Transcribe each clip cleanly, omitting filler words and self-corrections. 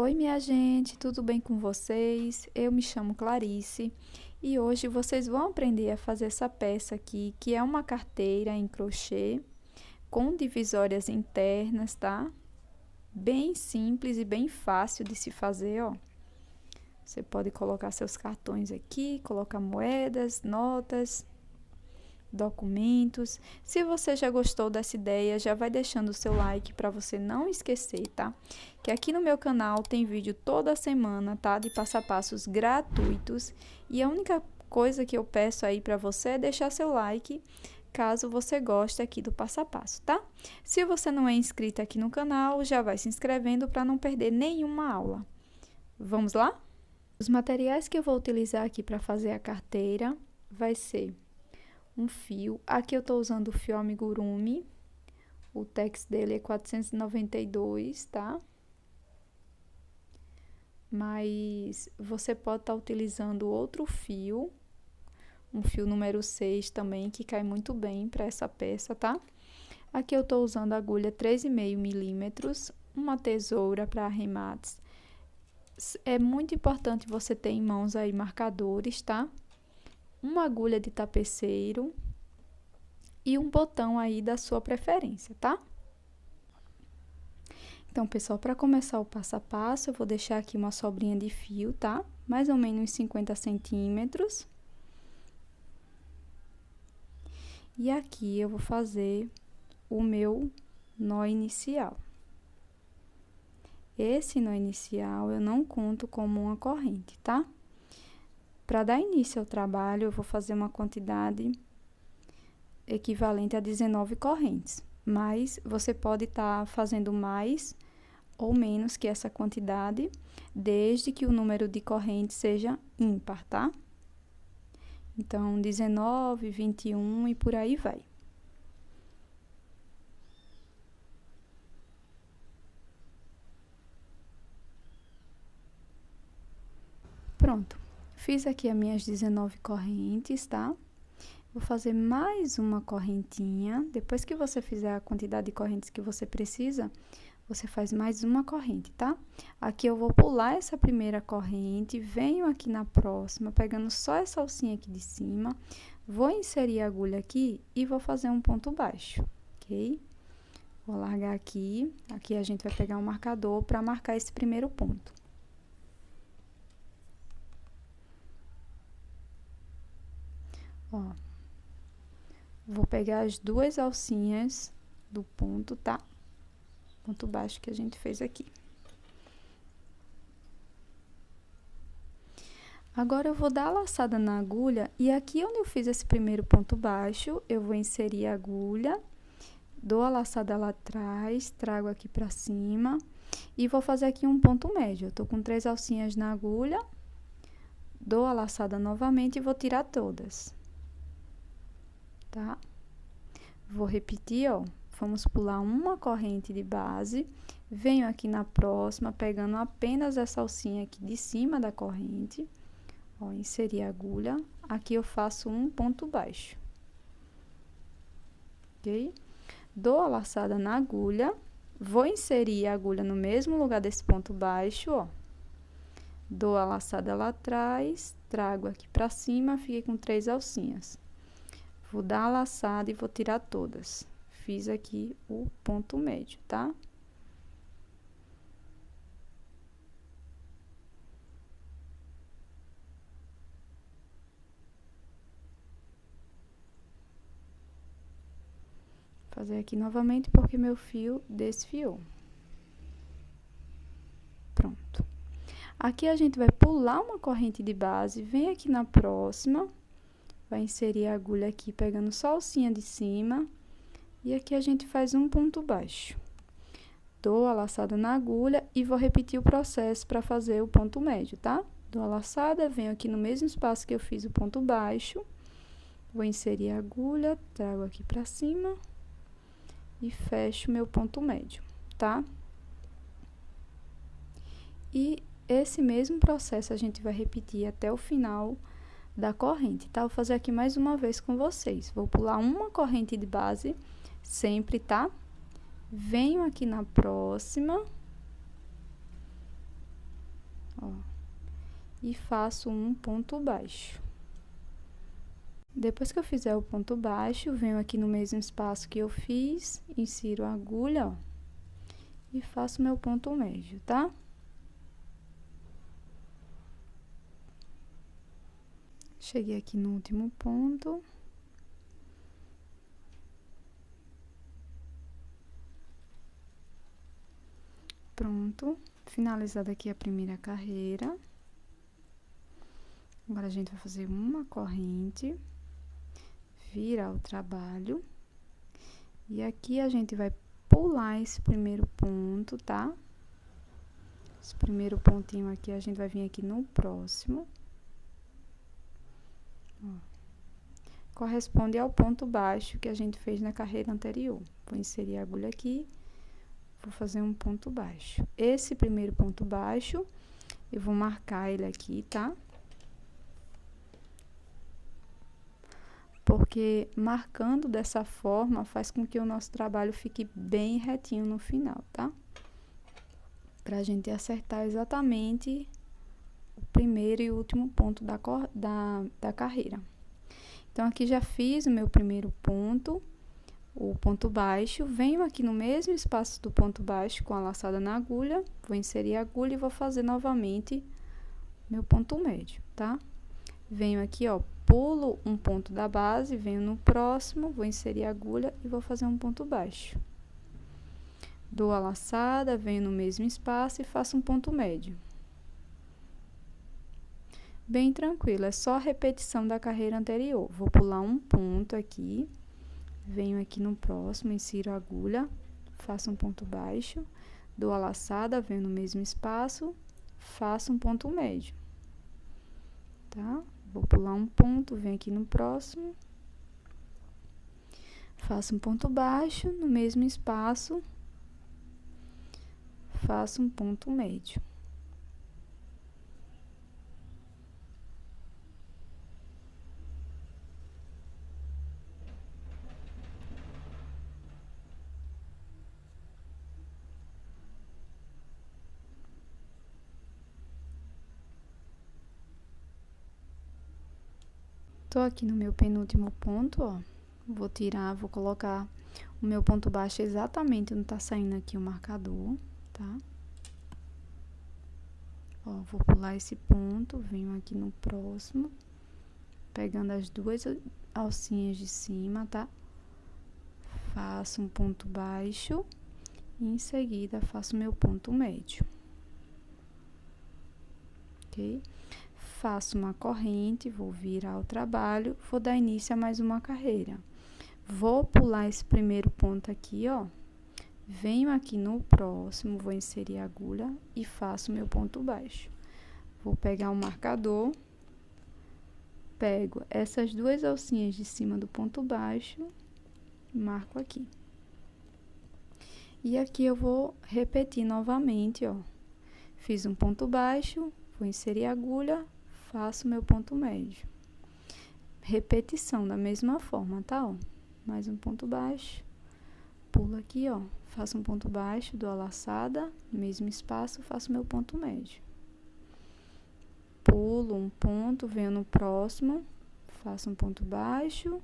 Oi, minha gente, tudo bem com vocês? Eu me chamo Clarice e hoje vocês vão aprender a fazer essa peça aqui, que é uma carteira em crochê com divisórias internas, tá? Bem simples e bem fácil de se fazer, ó. Você pode colocar seus cartões aqui, colocar moedas, notas, documentos. Se você já gostou dessa ideia, já vai deixando o seu like para você não esquecer, tá? Que aqui no meu canal tem vídeo toda semana, tá? De passo a passos gratuitos. E a única coisa que eu peço aí para você é deixar seu like, caso você goste aqui do passo a passo, tá? Se você não é inscrito aqui no canal, já vai se inscrevendo para não perder nenhuma aula. Vamos lá? Os materiais que eu vou utilizar aqui para fazer a carteira vai ser um fio. Aqui eu tô usando o fio amigurumi. O tex dele é 492, tá? Mas você pode estar utilizando outro fio, um fio número 6 também, que cai muito bem para essa peça, tá? Aqui eu tô usando a agulha 3,5 milímetros, uma tesoura para arremates. É muito importante você ter em mãos aí marcadores, tá? Uma agulha de tapeceiro e um botão aí da sua preferência, tá? Então, pessoal, para começar o passo a passo, eu vou deixar aqui uma sobrinha de fio, tá? Mais ou menos 50 centímetros. E aqui eu vou fazer o meu nó inicial. Esse nó inicial eu não conto como uma corrente, tá? Para dar início ao trabalho, eu vou fazer uma quantidade equivalente a 19 correntes, mas você pode estar fazendo mais ou menos que essa quantidade, desde que o número de correntes seja ímpar, tá? Então, 19, 21 e por aí vai. Pronto. Fiz aqui as minhas 19 correntes, tá? Vou fazer mais uma correntinha. Depois que você fizer a quantidade de correntes que você precisa, você faz mais uma corrente, tá? Aqui eu vou pular essa primeira corrente, venho aqui na próxima, pegando só essa alcinha aqui de cima, vou inserir a agulha aqui e vou fazer um ponto baixo, ok? Vou largar aqui, aqui a gente vai pegar um marcador para marcar esse primeiro ponto. Ó, vou pegar as duas alcinhas do ponto, tá? Ponto baixo que a gente fez aqui. Agora, eu vou dar a laçada na agulha e aqui onde eu fiz esse primeiro ponto baixo, eu vou inserir a agulha, dou a laçada lá atrás, trago aqui pra cima e vou fazer aqui um ponto médio. Eu tô com 3 alcinhas na agulha, dou a laçada novamente e vou tirar todas, tá? Vou repetir, ó. Vamos pular uma corrente de base, venho aqui na próxima, pegando apenas essa alcinha aqui de cima da corrente, ó, inserir a agulha, aqui eu faço um ponto baixo, ok? Dou a laçada na agulha, vou inserir a agulha no mesmo lugar desse ponto baixo, ó, dou a laçada lá atrás, trago aqui pra cima, fiquei com 3 alcinhas. Vou dar a laçada e vou tirar todas. Fiz aqui o ponto médio, tá? Vou fazer aqui novamente porque meu fio desfiou. Pronto. Aqui a gente vai pular uma corrente de base, vem aqui na próxima, vai inserir a agulha aqui pegando só a alcinha de cima. E aqui a gente faz um ponto baixo. Dou a laçada na agulha e vou repetir o processo para fazer o ponto médio, tá? Dou a laçada, venho aqui no mesmo espaço que eu fiz o ponto baixo. Vou inserir a agulha, trago aqui pra cima e fecho meu ponto médio, tá? E esse mesmo processo a gente vai repetir até o final da corrente, tá? Vou fazer aqui mais uma vez com vocês. Vou pular uma corrente de base sempre, tá? Venho aqui na próxima, ó, e faço um ponto baixo. Depois que eu fizer o ponto baixo, venho aqui no mesmo espaço que eu fiz, insiro a agulha, ó, e faço meu ponto médio, tá? Cheguei aqui no último ponto. Pronto, finalizada aqui a primeira carreira. Agora, a gente vai fazer uma corrente, virar o trabalho. E aqui a gente vai pular esse primeiro ponto, tá? Esse primeiro pontinho aqui, a gente vai vir aqui no próximo. Ó. Corresponde ao ponto baixo que a gente fez na carreira anterior. Vou inserir a agulha aqui, vou fazer um ponto baixo. Esse primeiro ponto baixo, eu vou marcar ele aqui, tá? Porque marcando dessa forma faz com que o nosso trabalho fique bem retinho no final, tá? Pra gente acertar exatamente o primeiro e último ponto da carreira. Então, aqui já fiz o meu primeiro ponto, o ponto baixo. Venho aqui no mesmo espaço do ponto baixo com a laçada na agulha, vou inserir a agulha e vou fazer novamente meu ponto médio, tá? Venho aqui, ó, pulo um ponto da base, venho no próximo, vou inserir a agulha e vou fazer um ponto baixo. Dou a laçada, venho no mesmo espaço e faço um ponto médio. Bem tranquilo, é só a repetição da carreira anterior. Vou pular um ponto aqui, venho aqui no próximo, insiro a agulha, faço um ponto baixo, dou a laçada, venho no mesmo espaço, faço um ponto médio, tá? Vou pular um ponto, venho aqui no próximo, faço um ponto baixo, no mesmo espaço, faço um ponto médio. Tô aqui no meu penúltimo ponto, ó. Vou tirar, vou colocar o meu ponto baixo exatamente onde tá saindo aqui o marcador, tá? Ó, vou pular esse ponto, venho aqui no próximo, pegando as duas alcinhas de cima, tá? Faço um ponto baixo e em seguida faço meu ponto médio. Ok? Faço uma corrente, vou virar o trabalho, vou dar início a mais uma carreira. Vou pular esse primeiro ponto aqui, ó. Venho aqui no próximo, vou inserir a agulha e faço meu ponto baixo. Vou pegar o marcador, pego essas duas alcinhas de cima do ponto baixo, marco aqui. E aqui eu vou repetir novamente, ó. Fiz um ponto baixo, vou inserir a agulha, faço meu ponto médio. Repetição da mesma forma, tá? Ó, mais um ponto baixo, pulo aqui, ó, faço um ponto baixo, dou a laçada, mesmo espaço, faço meu ponto médio. Pulo um ponto, venho no próximo, faço um ponto baixo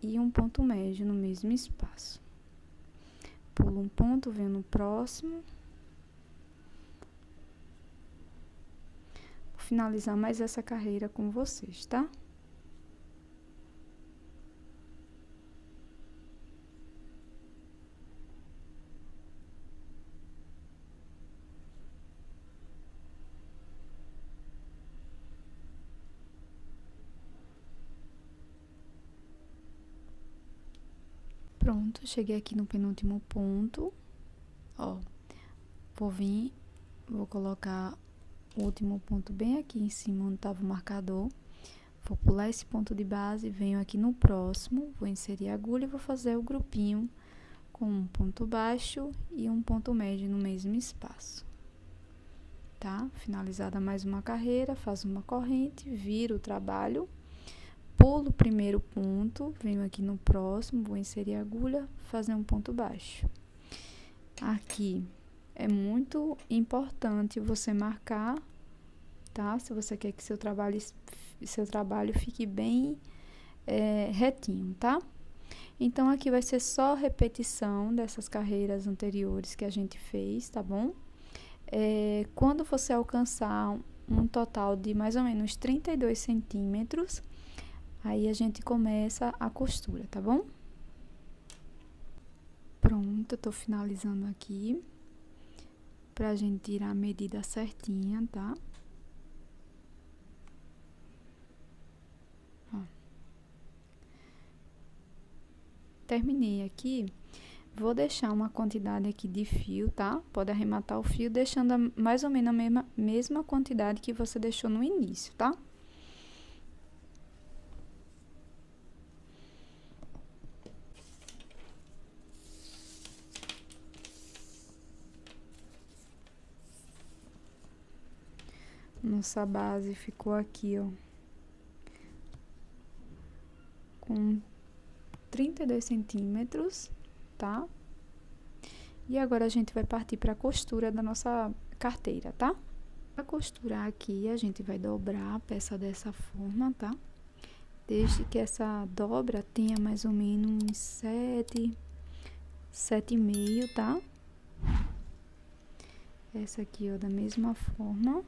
e um ponto médio no mesmo espaço. Pulo um ponto, venho no próximo. Finalizar mais essa carreira com vocês, tá? Pronto, cheguei aqui no penúltimo ponto, ó, vou colocar o último ponto bem aqui em cima onde estava o marcador, vou pular esse ponto de base, venho aqui no próximo, vou inserir a agulha e vou fazer o grupinho com um ponto baixo e um ponto médio no mesmo espaço, tá? Finalizada mais uma carreira, faço uma corrente, viro o trabalho, pulo o primeiro ponto, venho aqui no próximo, vou inserir a agulha, fazer um ponto baixo. Aqui é muito importante você marcar tá? Se você quer que seu trabalho fique bem retinho, tá? Então, aqui vai ser só repetição dessas carreiras anteriores que a gente fez, tá bom? Quando você alcançar um total de mais ou menos 32 centímetros, aí a gente começa a costura, tá bom? Pronto, eu tô finalizando aqui, pra gente tirar a medida certinha, tá? Ó. Terminei aqui. Vou deixar uma quantidade aqui de fio, tá? Pode arrematar o fio deixando mais ou menos a mesma quantidade que você deixou no início, tá? Nossa base ficou aqui, ó, com 32 centímetros, tá? E agora a gente vai partir para a costura da nossa carteira, tá? Para costurar aqui, a gente vai dobrar a peça dessa forma, tá? Desde que essa dobra tenha mais ou menos 7,5, tá? Essa aqui, ó, da mesma forma.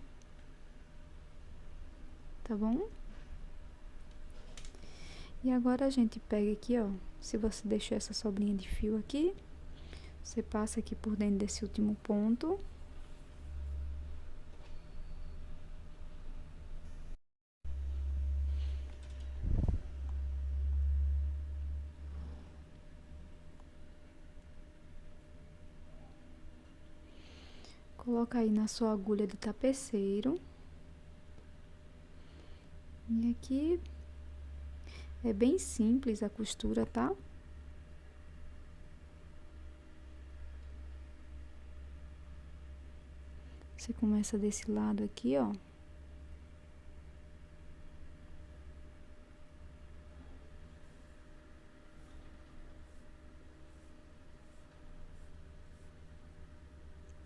Tá bom? E agora a gente pega aqui, ó, se você deixou essa sobrinha de fio aqui, você passa aqui por dentro desse último ponto. Coloca aí na sua agulha de tapeceiro. E aqui é bem simples a costura, tá? Você começa desse lado aqui, ó.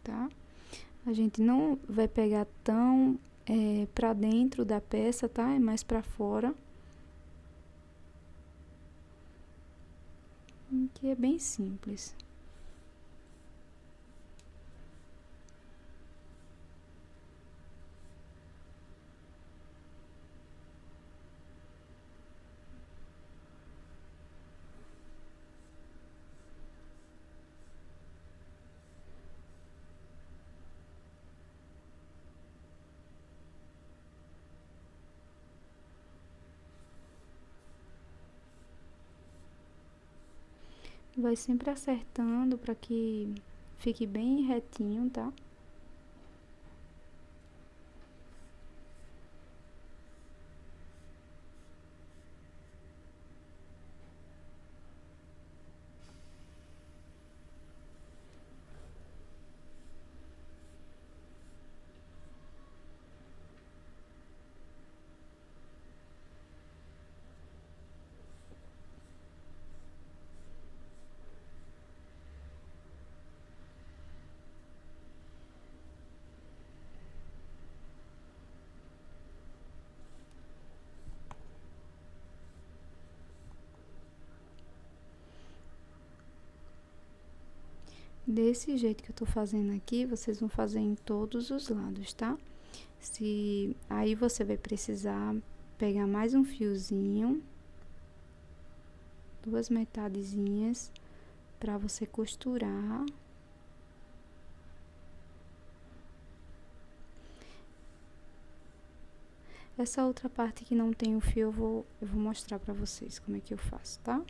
Tá? A gente não vai pegar tão pra dentro da peça, tá? É mais pra fora. Que é bem simples. Vai sempre acertando para que fique bem retinho, tá? Desse jeito que eu tô fazendo aqui, vocês vão fazer em todos os lados, tá? Aí você vai precisar pegar mais um fiozinho, duas metadezinhas, pra você costurar. Essa outra parte que não tem o fio, eu vou mostrar pra vocês como é que eu faço, tá?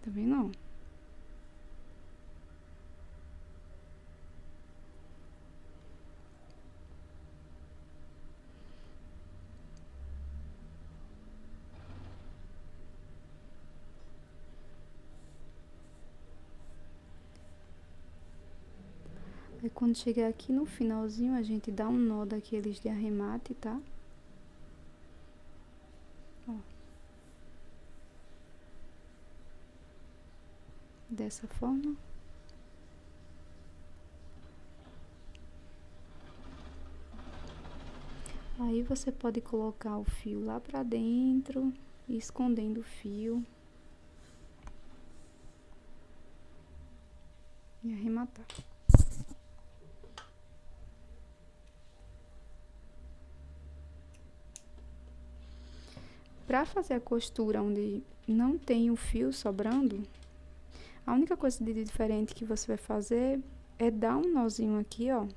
Tá vendo, ó? Aí, quando chegar aqui no finalzinho, a gente dá um nó daqueles de arremate, tá? Ó. dessa forma. Aí você pode colocar o fio lá pra dentro, escondendo o fio e arrematar. Para fazer a costura onde não tem o fio sobrando, a única coisa de diferente que você vai fazer é dar um nozinho aqui, ó.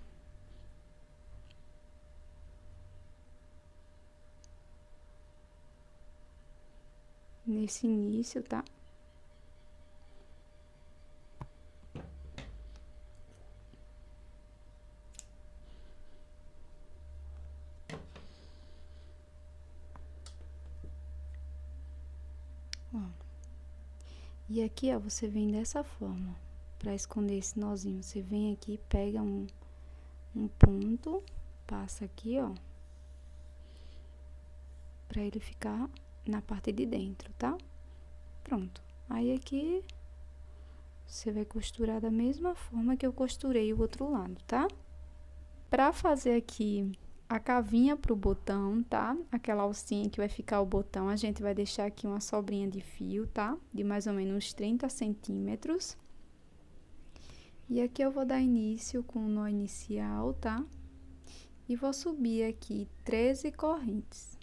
Nesse início, tá? Ó. E aqui, ó, você vem dessa forma. Pra esconder esse nozinho, você vem aqui, pega um ponto, passa aqui, ó. Pra ele ficar na parte de dentro, tá? Pronto. Aí aqui, você vai costurar da mesma forma que eu costurei o outro lado, tá? Pra fazer aqui a cavinha pro botão, tá? Aquela alcinha que vai ficar o botão, a gente vai deixar aqui uma sobrinha de fio, tá? De mais ou menos 30 centímetros. E aqui eu vou dar início com o nó inicial, tá? E vou subir aqui 13 correntes.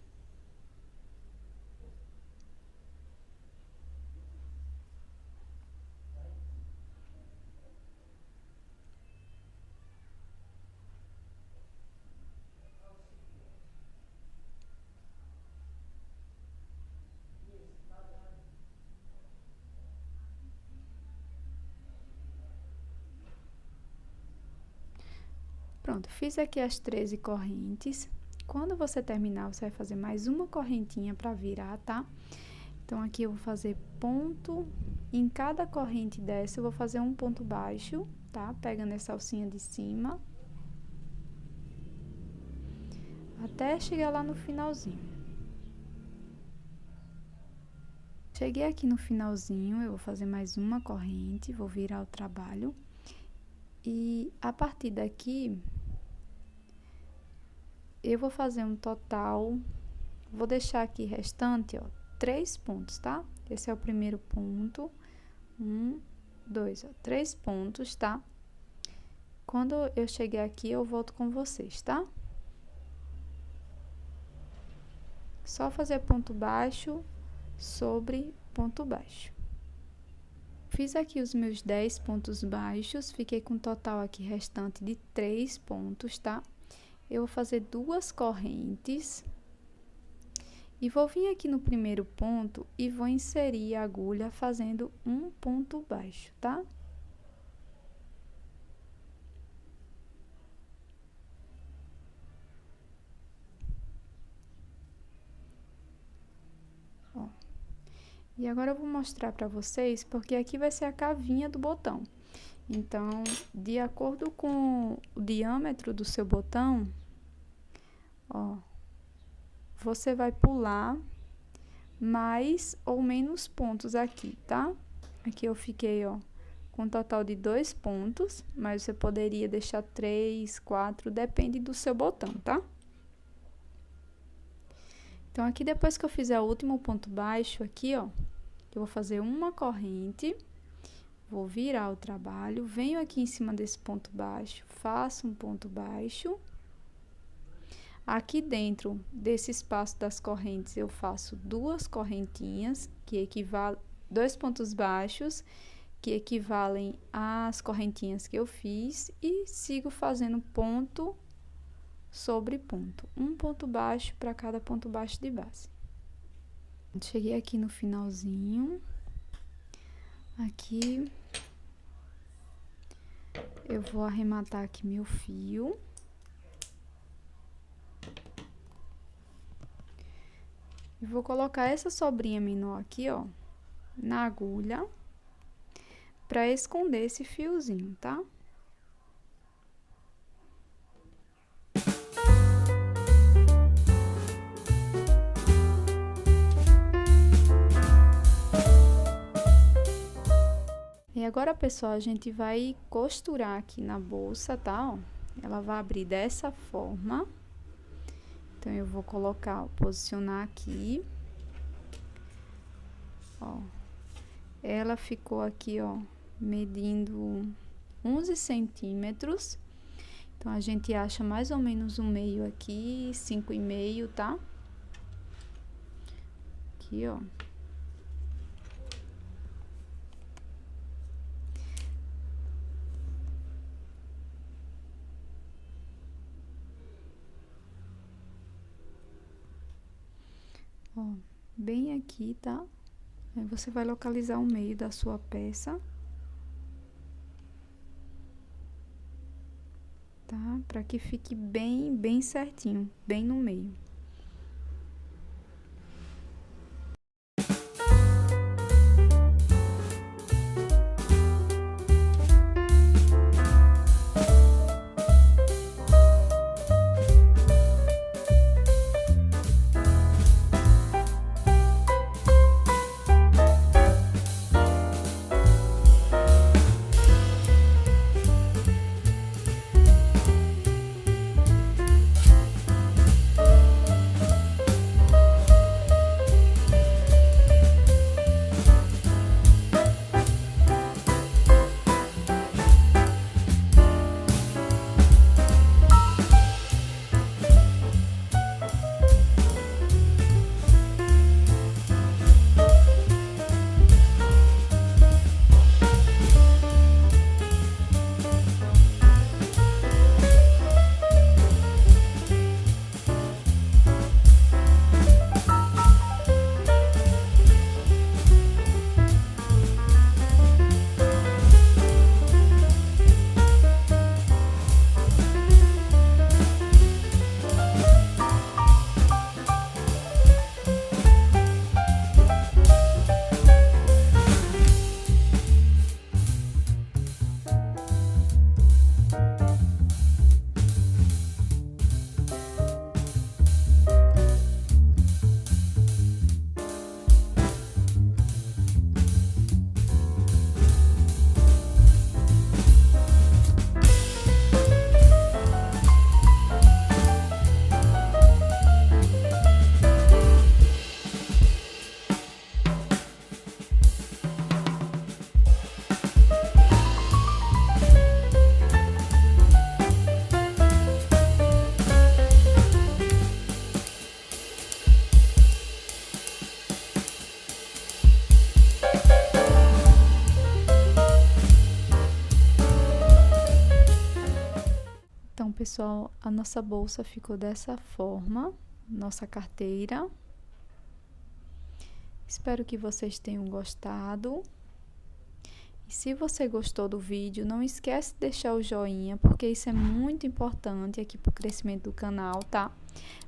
Pronto, fiz aqui as 13 correntes. Quando você terminar, você vai fazer mais uma correntinha pra virar, tá? Então, aqui eu vou fazer ponto, em cada corrente dessa eu vou fazer um ponto baixo, tá? Pegando essa alcinha de cima. Até chegar lá no finalzinho. Cheguei aqui no finalzinho, eu vou fazer mais uma corrente, vou virar o trabalho. E a partir daqui, eu vou fazer um total, vou deixar aqui restante, ó, 3 pontos, tá? Esse é o primeiro ponto, 1, 2, ó, 3 pontos, tá? Quando eu chegar aqui, eu volto com vocês, tá? Só fazer ponto baixo sobre ponto baixo. Fiz aqui os meus 10 pontos baixos, fiquei com um total aqui restante de 3 pontos, tá? Eu vou fazer 2 correntes e vou vir aqui no primeiro ponto e vou inserir a agulha fazendo um ponto baixo, tá? Ó. E agora eu vou mostrar pra vocês, porque aqui vai ser a cavinha do botão. Então, de acordo com o diâmetro do seu botão, ó, você vai pular mais ou menos pontos aqui, tá? Aqui eu fiquei, ó, com um total de 2 pontos, mas você poderia deixar 3, 4, depende do seu botão, tá? Então, aqui depois que eu fizer o último ponto baixo aqui, ó, eu vou fazer uma corrente. Vou virar o trabalho, venho aqui em cima desse ponto baixo, faço um ponto baixo. Aqui dentro desse espaço das correntes, eu faço 2 correntinhas, que equivalem, 2 pontos baixos, que equivalem às correntinhas que eu fiz, e sigo fazendo ponto sobre ponto. Um ponto baixo para cada ponto baixo de base. Cheguei aqui no finalzinho. Aqui, eu vou arrematar aqui meu fio. E vou colocar essa sobrinha menor aqui, ó, na agulha, pra esconder esse fiozinho, tá? E agora, pessoal, a gente vai costurar aqui na bolsa, tá? Ó, ela vai abrir dessa forma. Então, eu vou colocar, posicionar aqui. Ó, ela ficou aqui, ó, medindo 11 centímetros. Então, a gente acha mais ou menos o meio aqui, 5,5, tá? Aqui, ó. Ó, bem aqui, tá? Aí você vai localizar o meio da sua peça. Tá? Pra que fique bem certinho, bem no meio. Então, pessoal, a nossa bolsa ficou dessa forma, nossa carteira. Espero que vocês tenham gostado. E se você gostou do vídeo, não esquece de deixar o joinha, porque isso é muito importante aqui para o crescimento do canal, tá?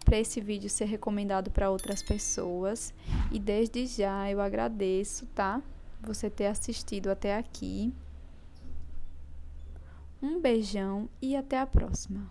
Para esse vídeo ser recomendado para outras pessoas. E desde já eu agradeço, tá? Você ter assistido até aqui. Um beijão e até a próxima.